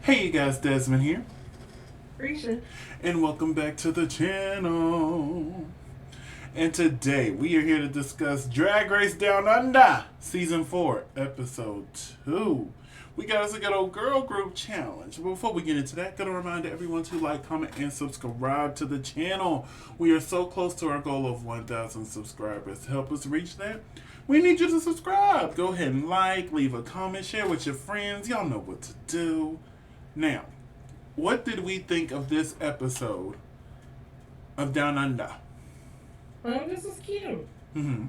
Hey you guys, Desmond here, LaCresha. and welcome back to the channel. And today we are here to discuss Drag Race Down Under, Season 4, Episode 2. We got us a good old girl group challenge. But before we get into that, gonna remind everyone to like, comment, and subscribe to the channel. We are so close to our goal of 1,000 subscribers. To help us reach that, we need you to subscribe. Go ahead and like, leave a comment, share with your friends. Y'all know what to do. Now, what did we think of this episode of Down Under? This is cute. Mm-hmm.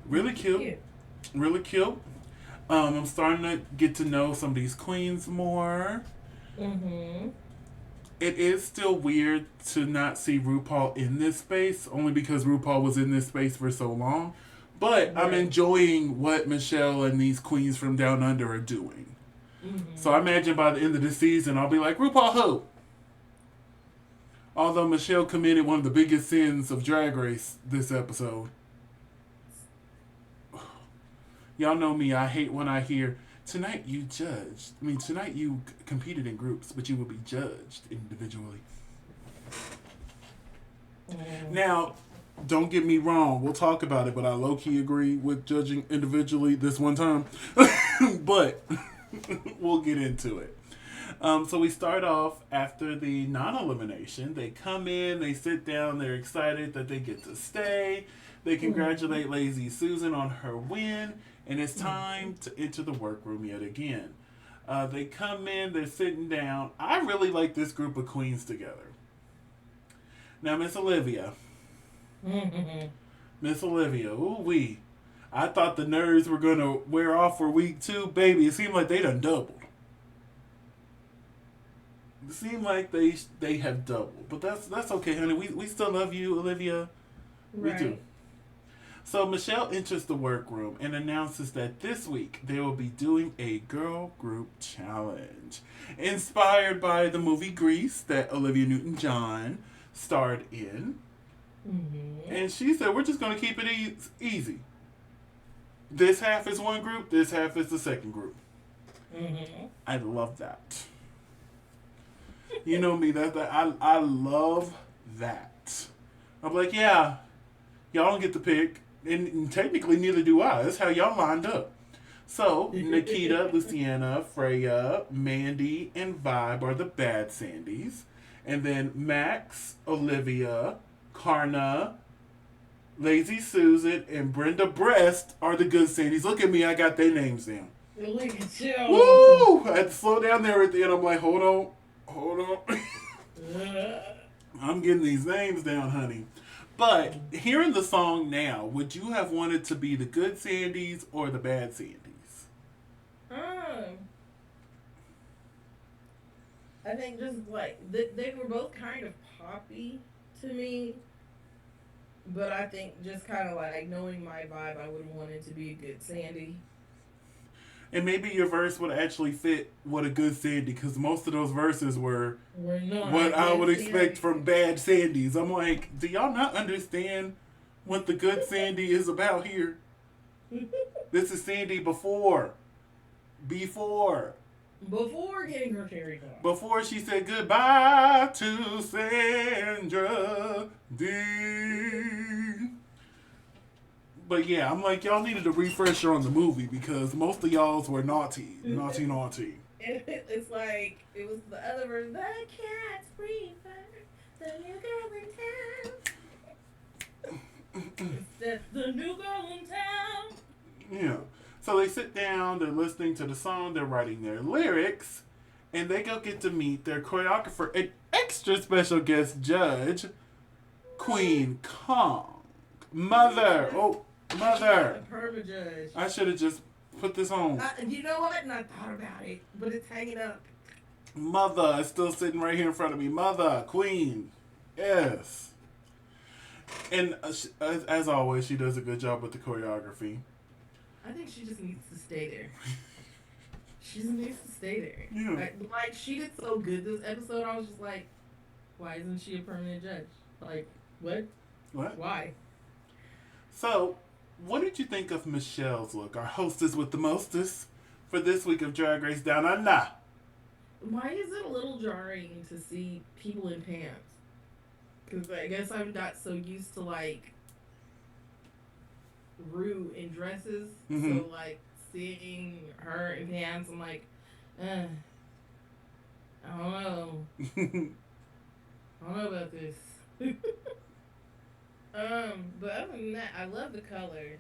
Really This is cute. cute. Really cute. I'm starting to get to know some of these queens more. Mm-hmm. It is still weird to not see RuPaul in this space, only because RuPaul was in this space for so long. But I'm Right. enjoying what Michelle and these queens from Down Under are doing. So I Mm-hmm. imagine by the end of the season, I'll be like, RuPaul who? Although Michelle committed one of the biggest sins of Drag Race this episode. Y'all know me, I hate when I hear, tonight you judged. I mean, tonight you competed in groups, but you will be judged individually. Mm-hmm. Now, don't get me wrong, we'll talk about it, but I low key agree with judging individually this one time. But we'll get into it. So we start off after the non-elimination. They come in, they sit down, they're excited that they get to stay. They congratulate Lazy Susan on her win, and it's time to enter the workroom yet again. They come in, they're sitting down. I really like this group of queens together. Now, Miss Olivia, Mm-hmm. Miss Olivia, ooh wee. I thought the nerves were gonna wear off for week 2, baby. It seemed like they done doubled. It seemed like they have doubled, but that's okay, honey. We still love you, Olivia. We do. Right. So Michelle enters the workroom and announces that this week they will be doing a girl group challenge, inspired by the movie Grease that Olivia Newton-John starred in. Mm-hmm. And she said, "We're just gonna keep it easy. This half is one group. This half is the second group." Mm-hmm. I love that. You know me, I love that. I'm like, yeah, y'all don't get to pick, and technically neither do I. That's how y'all lined up. So Nikita, Luciana, Freya, Mandy, and Vibe are the bad Sandys, and then Max, Olivia, Karna, Lazy Susan, and Brenda Breast are the good Sandys. Look at me, I got their names down. Look at you. Woo! I had to slow down there at the end. I'm like, hold on. I'm getting these names down, honey. But hearing the song now, would you have wanted to be the good Sandys or the bad Sandys? um, I think just like they were both kind of poppy to me, but I think just kind of like knowing my vibe, I would want it to be a good Sandy. And maybe your verse would actually fit what a good Sandy, because most of those verses were We're what not I good would expect Sandy. from bad Sandys. I'm like, do y'all not understand what the good Sandy is about here? This is Sandy before, Before getting her cherry on. before she said goodbye to Sandra D. But yeah, I'm like, y'all needed a refresher on the movie because most of y'all's were naughty, naughty, naughty. It's like it was the other version. The cat's prefer the new girl in town. That's the new girl in town. Yeah. So they sit down, they're listening to the song, they're writing their lyrics, and they go get to meet their choreographer, an extra special guest judge, Queen Kong. Mother! Oh, mother! The perma judge. I should have just put this on. You know what? And I thought about it, but it's hanging up. Mother is still sitting right here in front of me. Mother, Queen. Yes. And as always, she does a good job with the choreography. I think she just needs to stay there. She just needs to stay there. Yeah. Like she did so good this episode. I was just like, why isn't she a permanent judge? Like, what? What? Why? So, what did you think of Michelle's look, our hostess with the mostest, for this week of Drag Race Down Under? why is it a little jarring to see people in pants? Because I guess I'm not so used to like Rue in dresses. Mm-hmm. So like seeing her in pants, I'm like, I don't know. I don't know about this. But other than that, I love the color.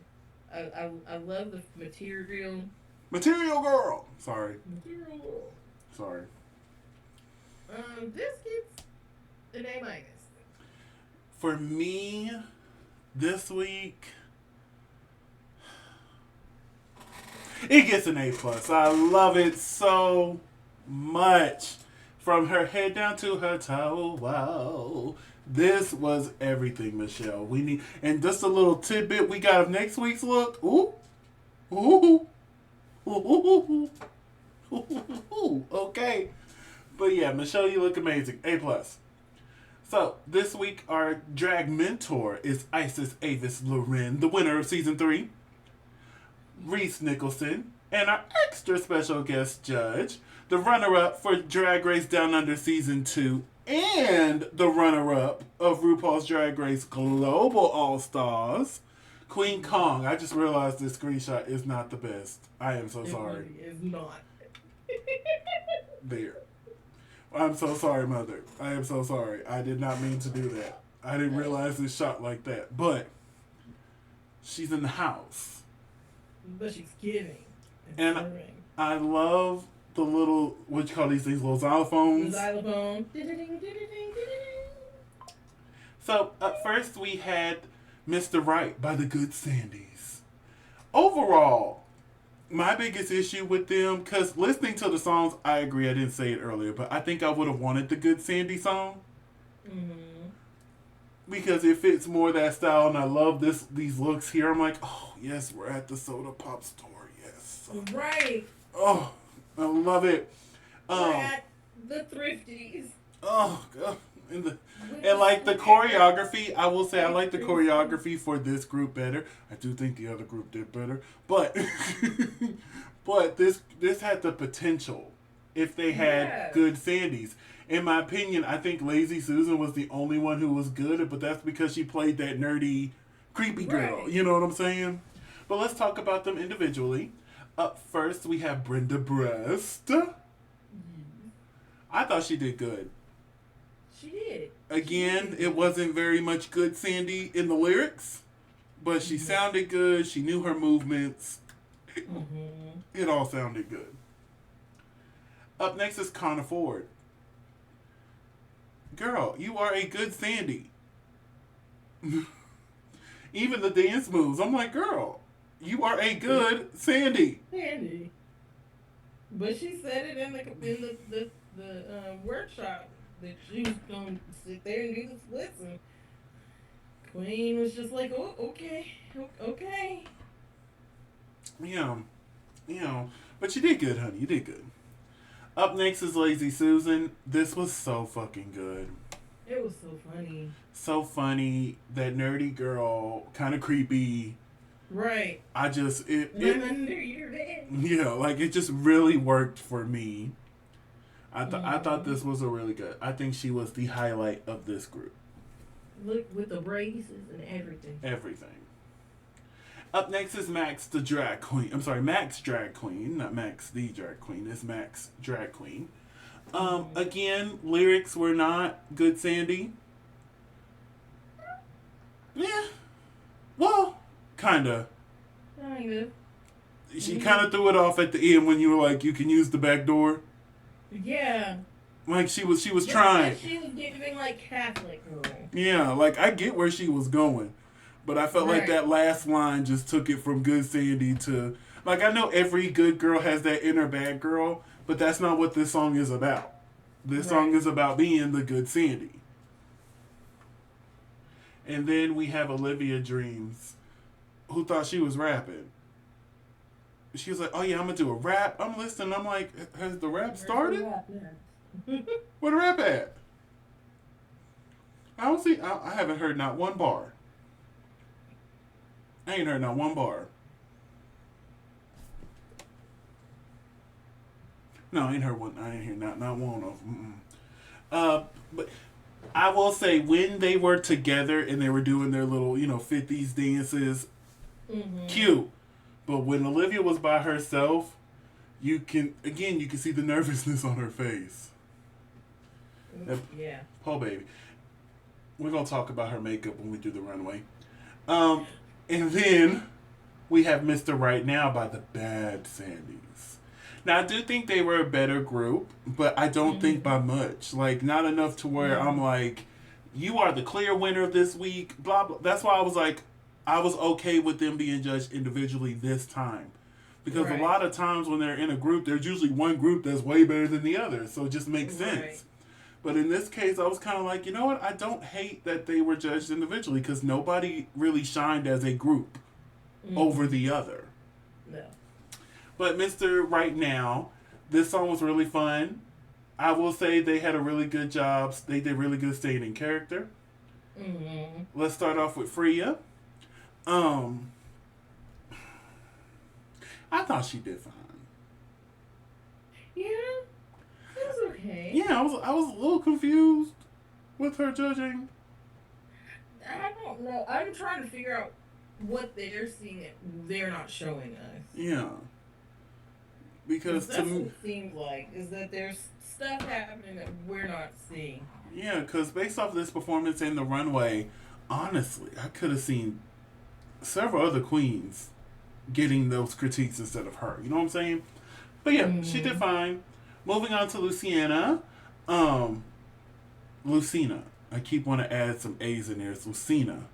I love the material. Material Girl. Sorry. Material. Sorry. This gets an A minus. For me, this week, it gets an A plus. I love it so much. From her head down to her toe. Wow. This was everything, Michelle. We need, and just a little tidbit we got of next week's look. Ooh. Ooh. Ooh. Ooh. Ooh. Okay. But yeah, Michelle, you look amazing. A plus. So this week our drag mentor is Isis Avis Loren, the winner of season 3. Reese Nicholson, and our extra special guest judge, the runner-up for Drag Race Down Under season 2, and the runner-up of RuPaul's Drag Race Global All Stars, Queen Kong. I just realized this screenshot is not the best. I am so sorry. It really is not. There. I'm so sorry, Mother. I am so sorry. I did not mean to do that. I didn't realize it's shot like that. But she's in the house. But she's giving. And I love the little, what you call these things, little xylophones. The xylophone. So, up first we had Mr. Right by the Good Sandys. Overall, my biggest issue with them, because listening to the songs, I agree, I didn't say it earlier, but I think I would have wanted the Good Sandy song. Mm-hmm. Because it fits more that style, and I love these looks here. I'm like, oh, yes, we're at the soda pop store, yes. Right. Oh, I love it. We're at the Thrifties. Oh, God. And like the choreography, I will say I like the choreography for this group better. I do think the other group did better, but but this had the potential if they had good Sandys. In my opinion, I think Lazy Susan was the only one who was good, but that's because she played that nerdy, creepy girl. Right. You know what I'm saying? But let's talk about them individually. Up first, we have Brenda Breast. I thought she did good. She did. Again, it wasn't very much good Sandy in the lyrics, but she sounded good. She knew her movements. It all sounded good. Up next is Connor Ford. Girl, you are a good Sandy. Even the dance moves, I'm like, girl, you are a good Sandy. Sandy. But she said it in the workshop that she was going to sit there and do the splits, and Queen was just like, oh, okay. Yeah, but you did good, honey. You did good. Up next is Lazy Susan. This was so fucking good. It was so funny. So funny. That nerdy girl, kind of creepy. Right. I just, Under your bed. Yeah, like it just really worked for me. I thought this was a really good. I think she was the highlight of this group. Look, with the braces and everything. Everything. Up next is Max the Drag Queen. I'm sorry, Max Drag Queen. Not Max the Drag Queen. It's Max Drag Queen. Again, lyrics were not good, Sandy. Yeah. Well, kinda. Kinda. She kind of threw it off at the end when you were like, you can use the back door. Yeah. Like she was trying. She was giving like Catholic girl. Yeah, like I get where she was going. But I felt like that last line just took it from good Sandy to... Like, I know every good girl has that inner bad girl, but that's not what this song is about. This song is about being the good Sandy. And then we have Olivia Dreams, who thought she was rapping. She was like, oh yeah, I'm going to do a rap. I'm listening. I'm like, has the rap started? Where the rap at? I haven't heard not one bar. I ain't heard not one bar. No, I ain't heard one. I ain't hear not one of them. But I will say when they were together and they were doing their little 50s dances, Mm-hmm. cute. But when Olivia was by herself, you can see the nervousness on her face. That Yeah. poor baby. We're gonna talk about her makeup when we do the runway. Um, and then we have Mr. Right Now by the Bad Sandys. Now I do think they were a better group, but I don't think Mm-hmm. by much. Like not enough to where I'm No. like, you are the clear winner this week. Blah blah. That's why I was like, I was okay with them being judged individually this time. Because a Right. lot of times when they're in a group, there's usually one group that's way better than the other. So it just makes Right. sense. But in this case, I was kind of like, you know what? I don't hate that they were judged individually because nobody really shined as a group over Mm-hmm. the other. No. But Mr. Right Now, this song was really fun. I will say they had a really good job. They did really good staying in character. Mm-hmm. Let's start off with Freya. Um, I thought she did fine. Yeah. It was okay. Yeah, I was a little confused with her judging. I don't know. I'm trying to figure out what they're seeing that they're not showing us. Yeah, Because because to that's what me, it seems like, is that there's stuff happening that we're not seeing. yeah, because based off this performance in the runway, honestly, I could have seen several other queens getting those critiques instead of her. You know what I'm saying? But yeah, she did Mm-hmm. fine. Moving on to Luciana. Um, Lucina. I keep want to add some A's in there. It's Lucina.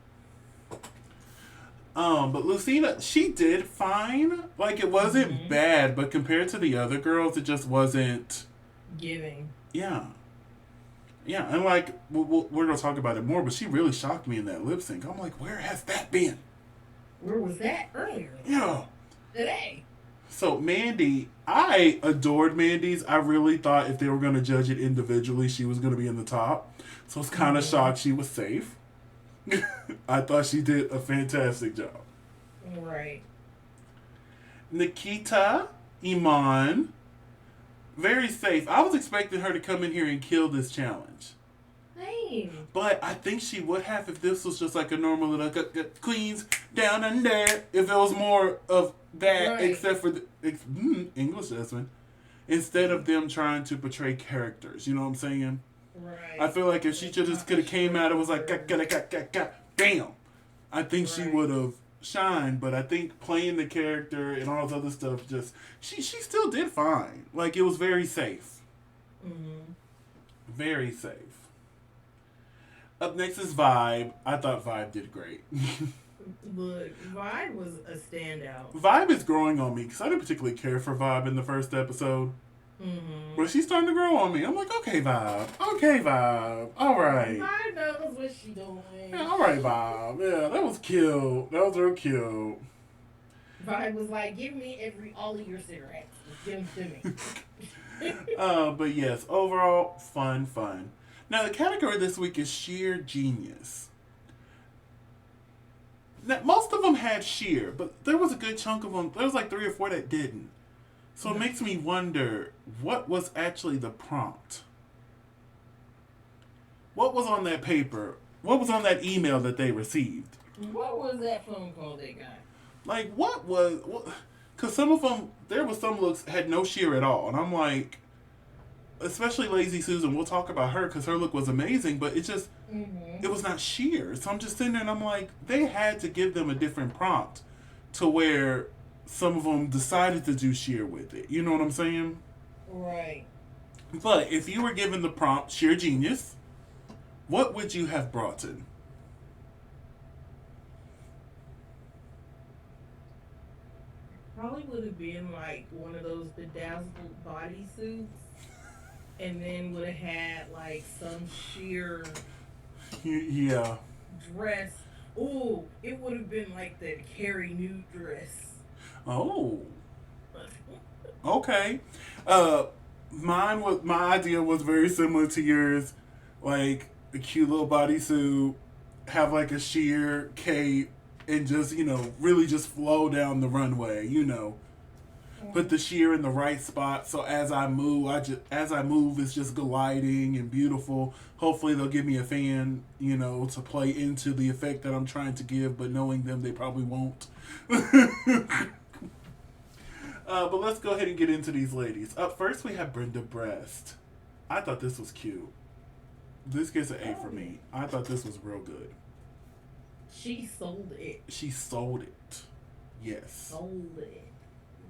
But Lucina, she did fine. Like it wasn't Mm-hmm. bad, but compared to the other girls, it just wasn't. Giving. Yeah, yeah, and like we're gonna talk about it more, but she really shocked me in that lip sync. I'm like, where has that been? Where was that earlier? Yeah. Today. So Mandy, I adored Mandy's. I really thought if they were gonna judge it individually, she was gonna be in the top. So I was kind of Mm-hmm. shocked she was safe. I thought she did a fantastic job. Right. Nikita Iman, very safe. I was expecting her to come in here and kill this challenge. Same. But I think she would have if this was just like a normal little Queens down under. If it was more of that, Right. except for the English Desmond, instead of them trying to portray characters. You know what I'm saying? I Right. feel like if she It's just not could a have came out and was like, straightforward. bam, I think she Right. would have shined. But I think playing the character and all this other stuff, just she still did fine. Like it was very safe, Mm-hmm. very safe. Up next is Vibe. I thought Vibe did great. Look, Vide was a standout. Vibe is growing on me because I didn't particularly care for Vibe in the first episode. Mm-hmm. But she's starting to grow on me. I'm like, okay, Vibe. Okay, Vibe. All right. Vide knows what she doing. Yeah, all right, Vibe. Yeah, that was cute. That was real cute. Vide was like, give me all of your cigarettes. Just give them to me. But yes, overall, fun. Now, the category this week is sheer genius. Now, most of them had sheer, but there was a good chunk of them. There was like 3 or 4 that didn't. So it makes me wonder what was actually the prompt. What was on that paper? What was on that email that they received? What was that phone call they got? Like, what was. Because some of them, there was some looks had no sheer at all. And I'm like, especially Lazy Susan, we'll talk about her because her look was amazing, but it just, Mm-hmm. it was not sheer. So I'm just sitting there and I'm like, they had to give them a different prompt to where some of them decided to do sheer with it. You know what I'm saying? Right. But if you were given the prompt sheer genius, what would you have brought in? Probably would have been like one of those bedazzled bodysuits, and then would have had like some sheer Yeah. dress. Oh, it would have been like the Carrie nude dress. Oh. Okay. My idea was very similar to yours, like a cute little bodysuit, have like a sheer cape, and just really just flow down the runway. put the sheer in the right spot. So as I move, it's just gliding and beautiful. Hopefully, they'll give me a fan, to play into the effect that I'm trying to give. But knowing them, they probably won't. But let's go ahead and get into these ladies. Up first, we have Brenda Breast. I thought this was cute. This gets an A for me. I thought this was real good. She sold it. She sold it. Yes. Sold it.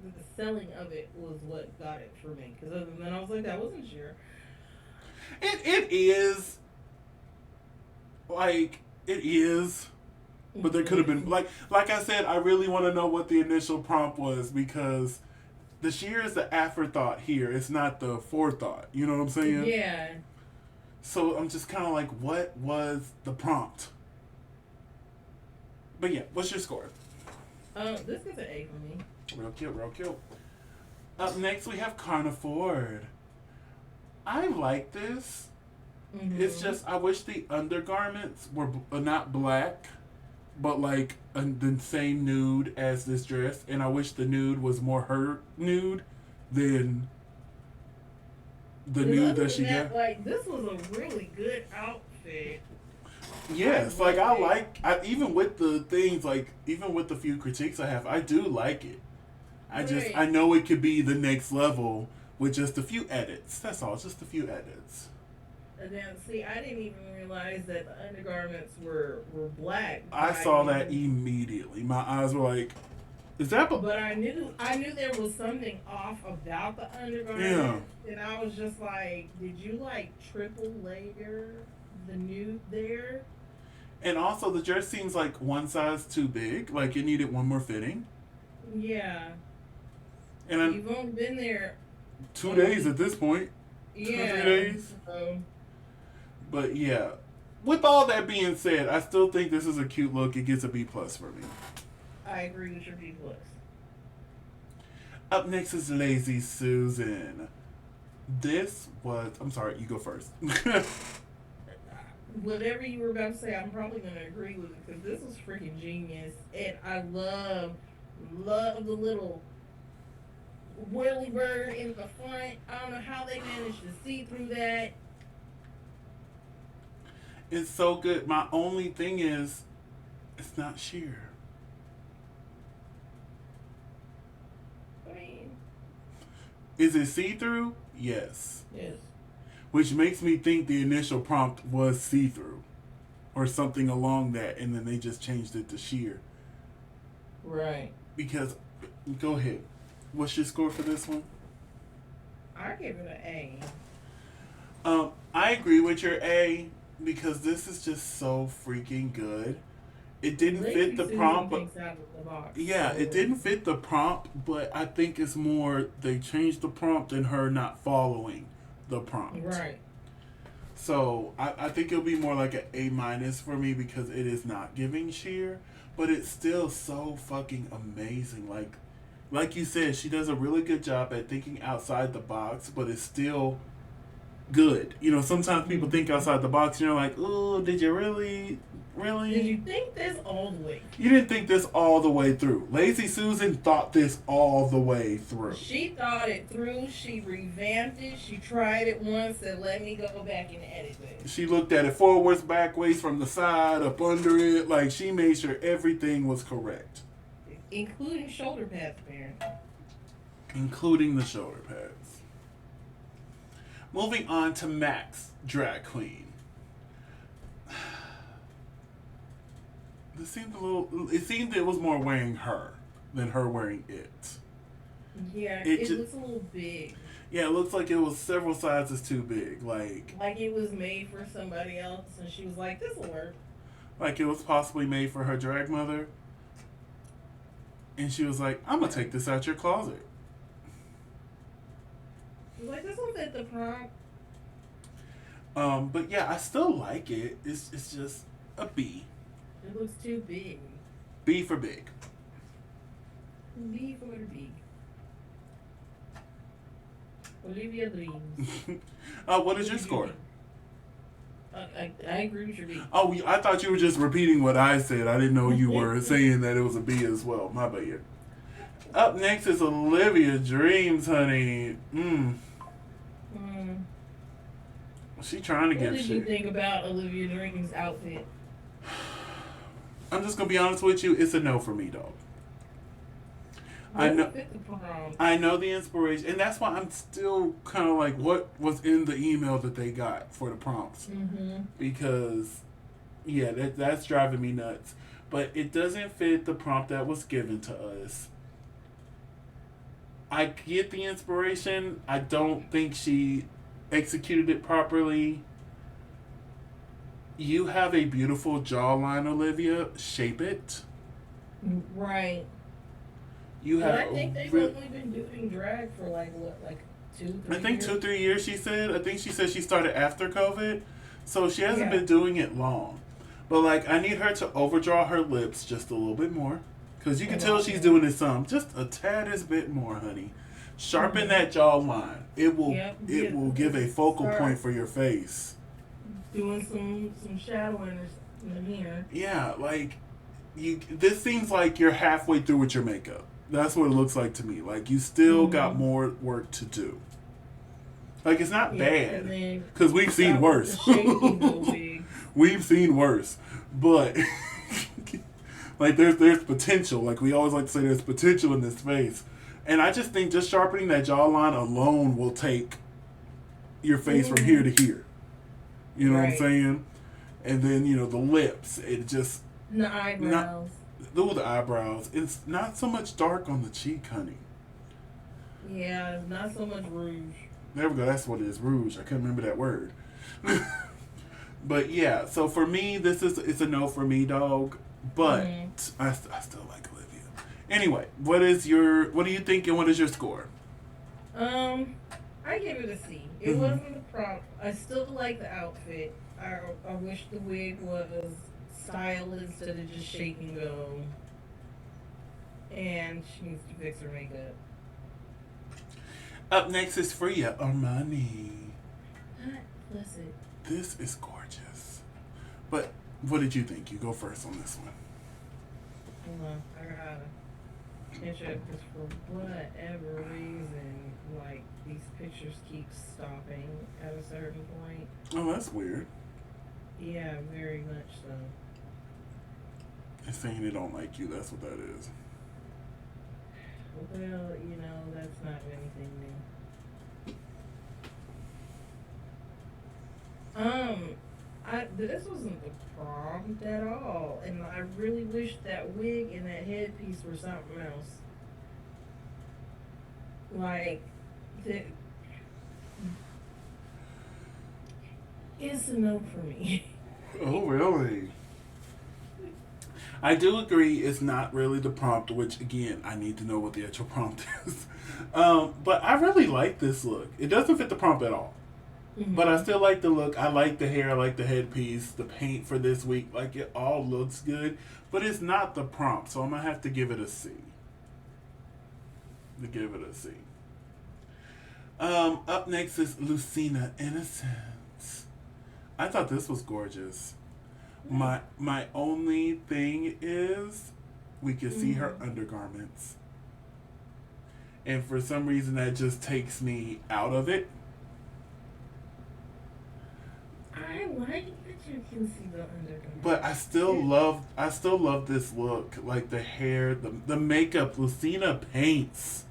The selling of it was what got it for me. Because other than that, I was like, that wasn't sure. It is. It is. But there could have been, like I said, I really want to know what the initial prompt was, because the sheer is the afterthought here. It's not the forethought. You know what I'm saying? Yeah. So I'm just kind of like, what was the prompt? But yeah, what's your score? This is an A for me. Real cute, real cute. Up next, we have Carnivore. I like this. Mm-hmm. It's just, I wish the undergarments were not black, but like the same nude as this dress. And I wish the nude was more her nude than the nude that she got. Like, this was a really good outfit. Yes, even with the things, even with the few critiques I have, I do like it. I know it could be the next level with just a few edits. That's all, just a few edits. And then, see, I didn't even realize that the undergarments were black. I saw that immediately. My eyes were like, is that... But I knew there was something off about the undergarment. Yeah. And I was just like, did you, triple layer the nude there? And also, the dress seems like one size too big. Like, it needed one more fitting. Yeah. And you've only been there 2 days at this point. Yeah. 2 or 3 days. But yeah, with all that being said, I still think this is a cute look. It gets a B+ for me. I agree with your B+. Up next is Lazy Susan. I'm sorry, you go first. Whatever you were about to say, I'm probably going to agree with it, because this was freaking genius. And I love the little whirly bird in the front. I don't know how they managed to see through that. It's so good. My only thing is, it's not sheer. I mean, is it see-through? Yes. Yes. Which makes me think the initial prompt was see-through, or something along that, and then they just changed it to sheer. Right. Because, go ahead. What's your score for this one? I give it an A. I agree with your A, because this is just so freaking good. It didn't fit the prompt, but yeah, it didn't fit the prompt, but I think it's more they changed the prompt and her not following the prompt. Right. So I think it'll be more like an A- for me, because it is not giving sheer, but it's still so fucking amazing. Like you said, she does a really good job at thinking outside the box, but it's still good. Sometimes people think outside the box and you're like, oh, did you really? Did you think this all the way? You didn't think this all the way through. Lazy Susan thought this all the way through. She thought it through. She revamped it. She tried it once and let me go back and edit it. She looked at it forwards, backwards, from the side, up under it. She made sure everything was correct. Including shoulder pads, apparently. Including the shoulder pads. Moving on to Max, drag queen. It seemed it was more wearing her than her wearing it. Yeah, it looks a little big. Yeah, it looks like it was several sizes too big. Like it was made for somebody else, and she was like, this'll work. Like it was possibly made for her drag mother. And she was like, I'm going to take this out your closet. She was like, this will fit the prompt. But yeah, I still like it. It's just a B. It looks too big. B for big. B for big. Olivia Dreams. What is your score? I agree with your B. Oh, I thought you were just repeating what I said. I didn't know you were saying that it was a B as well. My bad. Up next is Olivia Dreams, honey. Mm. She trying to What give did you shit. think about Olivia Dream's outfit? I'm just gonna be honest with you. It's a no for me, dog. I know. Doesn't fit the prom. I know the inspiration, and that's why I'm still kind of like, what was in the email that they got for the prompts? Mm-hmm. Because, yeah, that's driving me nuts. But it doesn't fit the prompt that was given to us. I get the inspiration. I don't think she executed it properly. You have a beautiful jawline, Olivia. Shape it. Right. You But have I think they've only been doing drag for like what, like two, I three think years? 2 3 years. She said. I think she said she started after COVID, so she hasn't Yeah. been doing it long. But like, I need her to overdraw her lips just a little bit more, because you A can tell lot she's more. doing it some, just a tad is bit more, honey. Sharpen Mm-hmm. that jawline. It will. Yep. It Yeah. will give a focal point Start for your face. doing some shadowing or something here. Yeah, like you. This seems like you're halfway through with your makeup. That's what it looks like to me. Like you still got Mm-hmm. more work to do. Like it's not Yep. And bad, then because we've seen out with the worse. shaking wigs. We've seen worse, but like there's potential. Like we always like to say, there's potential in this face, and I just think just sharpening that jawline alone will take your face from here Mm-hmm. to here. You know what I'm Right. saying? And then the lips. It just And the not eyebrows. the eyebrows. It's not so much dark on the cheek, honey. Yeah, not so much rouge. There we go. That's what it is. Rouge. I couldn't remember that word. But yeah, so for me, it's a no for me, dog. But Mm-hmm. I still like Olivia. Anyway, what do you think, and what is your score? I give it a C. It Mm-hmm. wasn't the prompt. I still like the outfit. I wish the wig was styled instead of just shake and go. And she needs to fix her makeup. Up next is Freya Armani. Listen, This is gorgeous. But what did you think? You go first on this one. hold on. I gotta catch up because for whatever reason, like these pictures keep stopping at a certain point. Oh, that's weird. Yeah, very much so. It's saying they don't like you. That's what that is. Well, that's not anything new. This wasn't the prompt at all, and I really wish that wig and that headpiece were something else. Like, the, it's a no for me. Oh, really? I do agree it's not really the prompt, which, again, I need to know what the actual prompt is. But I really like this look. It doesn't fit the prompt at all. But I Hmm. still like the look. I like the hair. I like the headpiece. The paint for this week. Like, it all looks good. But it's not the prompt, so I'm going to have to give it a C. To give it a C. Up next is Lucina Innocence. I thought this was gorgeous. My only thing is we can see her Hmm. undergarments. And for some reason that just takes me out of it. I like that you can see the undergarment. But I still love this look. Like the hair, the makeup. Lucina paints.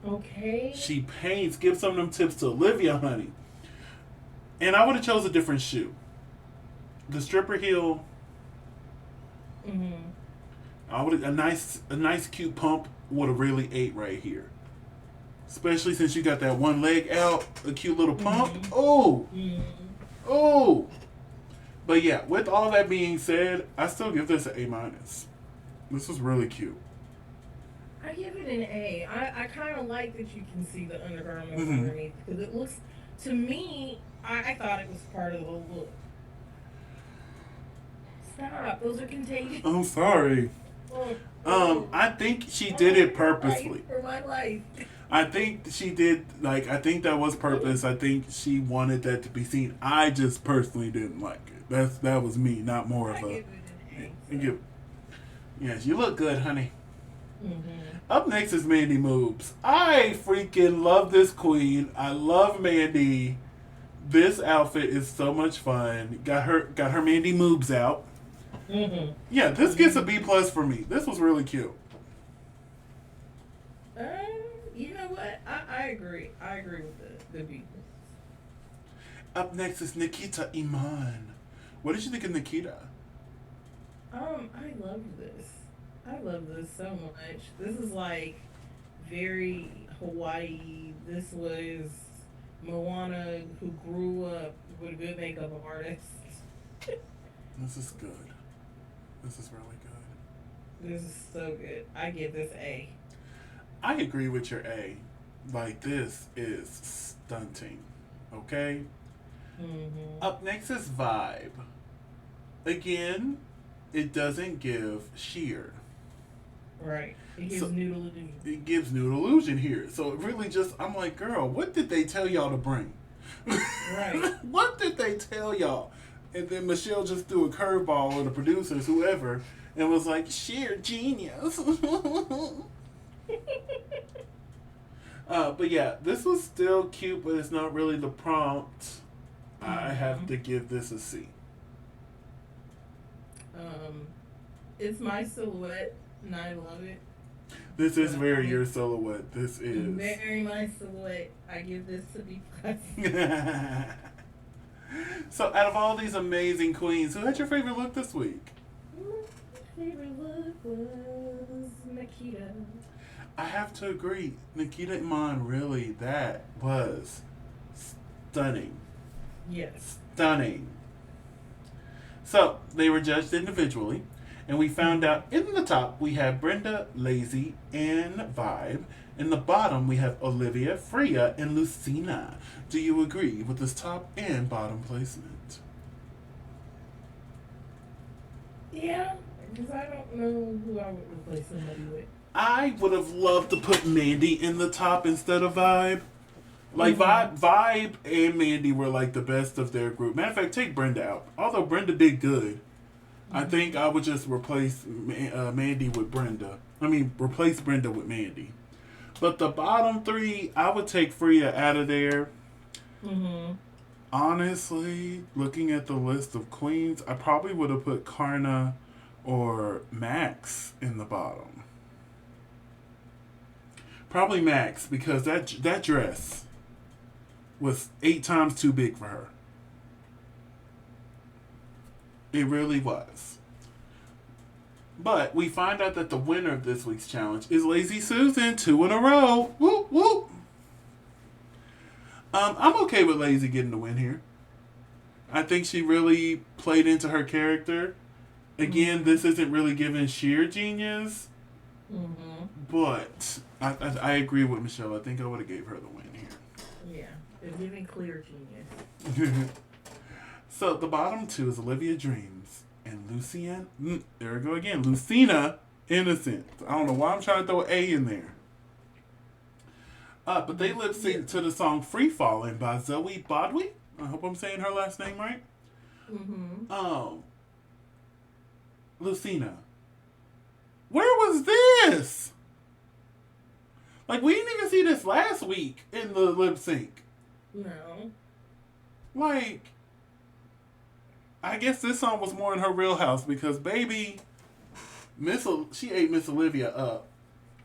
Okay. She paints. Give some of them tips to Olivia, honey. And I would have chose a different shoe. The stripper heel. Hmm. I would a nice cute pump would have really ate right here. Especially since you got that one leg out, a cute little pump. Hmm. Oh, Hmm. oh. But yeah, with all that being said, I still give this an A minus. This was really cute. I give it an A. I kind of like that you can see the undergarments Hmm. underneath because it looks, to me, I thought it was part of the look. Stop. Those are contagious. I'm sorry. Oh, oh, I think she did it purposely. For my life. I think she did, like, I think that was purpose. I think she wanted that to be seen. I just personally didn't like it. That was me, not more I of a. give it an A. You give, yes, you look good, honey. Mm-hmm. Up next is Mandy Moves. I freaking love this queen. I love Mandy. This outfit is so much fun. Got her Mandy Moves out. Mm-hmm. Yeah, this gets a B plus for me. This was really cute. You know what? I agree. I agree with the people. Up next is Nikita Iman. What did you think of Nikita? I love this. I love this so much. This is like very Hawaii. This was Moana who grew up with a good makeup artist. This is good. This is really good. This is so good. I give this A. I agree with your A. Like, this is stunting. Okay? Mm-hmm. Up next is Vibe. Again, it doesn't give sheer. Right. It gives So noodle illusion. it gives new illusion here. So it really just, I'm like, girl, what did they tell y'all to bring? Right. What did they tell y'all? And then Michelle just threw a curveball, or the producers, whoever, and was like, sheer genius. But yeah, this was still cute, but it's not really the prompt. I have Mm-hmm. to give this a C. Um, it's my silhouette, and I love it. This is But very your silhouette. This is. very my silhouette. I give this to B plus. So, out of all these amazing queens, who had your favorite look this week? My favorite look was Nikita. I have to agree. Nikita Iman, really, that was stunning. Yes. Stunning. So, they were judged individually, and we found Mm-hmm. out in the top we have Brenda, Lazy, and Vibe. In the bottom we have Olivia, Freya, and Lucina. Do you agree with this top and bottom placement? Yeah, because I don't know who I would replace somebody with. I would have loved to put Mandy in the top instead of Vibe. Like Mm-hmm. Vibe and Mandy were like the best of their group. Matter of fact, take Brenda out. Although Brenda did good, I think Mm-hmm. I would just replace Mandy with Brenda. I mean, replace Brenda with Mandy. But the bottom three, I would take Freya out of there. Mm-hmm. Honestly, looking at the list of queens, I probably would have put Karna or Max in the bottom. Probably Max because that dress was 8 times too big for her. It really was. But we find out that the winner of this week's challenge is Lazy Susan, 2 in a row. Whoop whoop. I'm okay with Lazy getting the win here. I think she really played into her character. Again, Mm-hmm. this isn't really giving sheer genius, Mm-hmm. but I agree with Michelle. I think I would have gave her the win Yeah. It's giving clear genius. here. So the bottom two is Olivia Dreams and Lucienne. There we go again. Lucina Innocent. I don't know why I'm trying to throw an A in there. But they lip Yeah. sync to the song Free Fallin' by Zoe Bodwy. I hope I'm saying her last name right. Mm-hmm. Lucina. Where was this? Like, we didn't even see this last week in the lip sync. No. Like, I guess this song was more in her real house because, baby, she ate Miss Olivia up.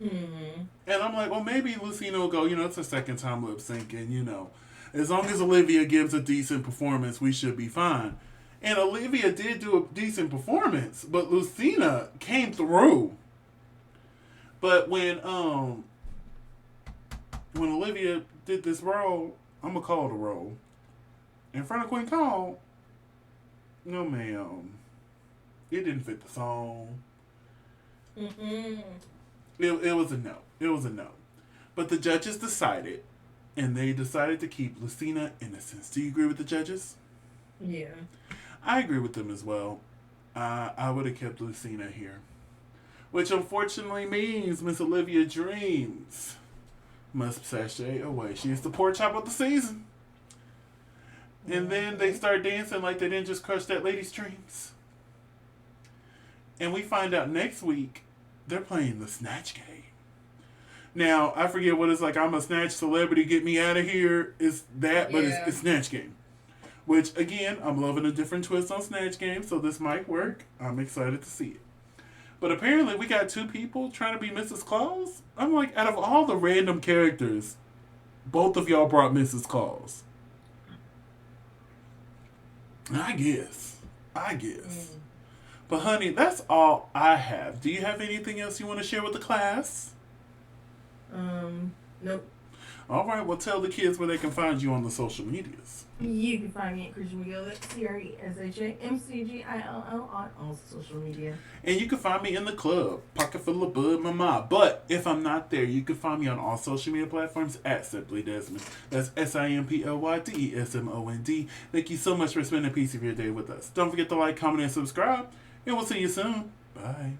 Mm-hmm. And I'm like, well, maybe Lucina will go, it's her second time lip syncing, As long as Olivia gives a decent performance, we should be fine. And Olivia did do a decent performance, but Lucina came through. But when Olivia did this role, I'm gonna call it a role. In front of Queen Call, no ma'am. It didn't fit the song. Mm-hmm. It was a no. It was a no. But the judges decided, and they decided to keep Lucina Innocence. Do you agree with the judges? Yeah. I agree with them as well. I would have kept Lucina here. Which unfortunately means Miss Olivia Dreams must sashay away. She is the pork chop of the season. And then they start dancing like they didn't just crush that lady's dreams. And we find out next week they're playing the Snatch game. Now, I forget what it's like. I'm a Snatch celebrity, get me out of here. It's that, but Yeah. it's Snatch game. Which, again, I'm loving a different twist on Snatch game, so this might work. I'm excited to see it. But apparently, we got two people trying to be Mrs. Claus. I'm like, out of all the random characters, both of y'all brought Mrs. Claus. I guess. Mm. But, honey, that's all I have. Do you have anything else you want to share with the class? Nope. All right, well, tell the kids where they can find you on the social medias. You can find me at Christian McGill, that's CRESHAMCGILL on all social media. And you can find me in the club, Pocket Full of Bud Mama. But if I'm not there, you can find me on all social media platforms at Simply Desmond. That's SIMPLYDESMOND. Thank you so much for spending a piece of your day with us. Don't forget to like, comment, and subscribe. And we'll see you soon. Bye.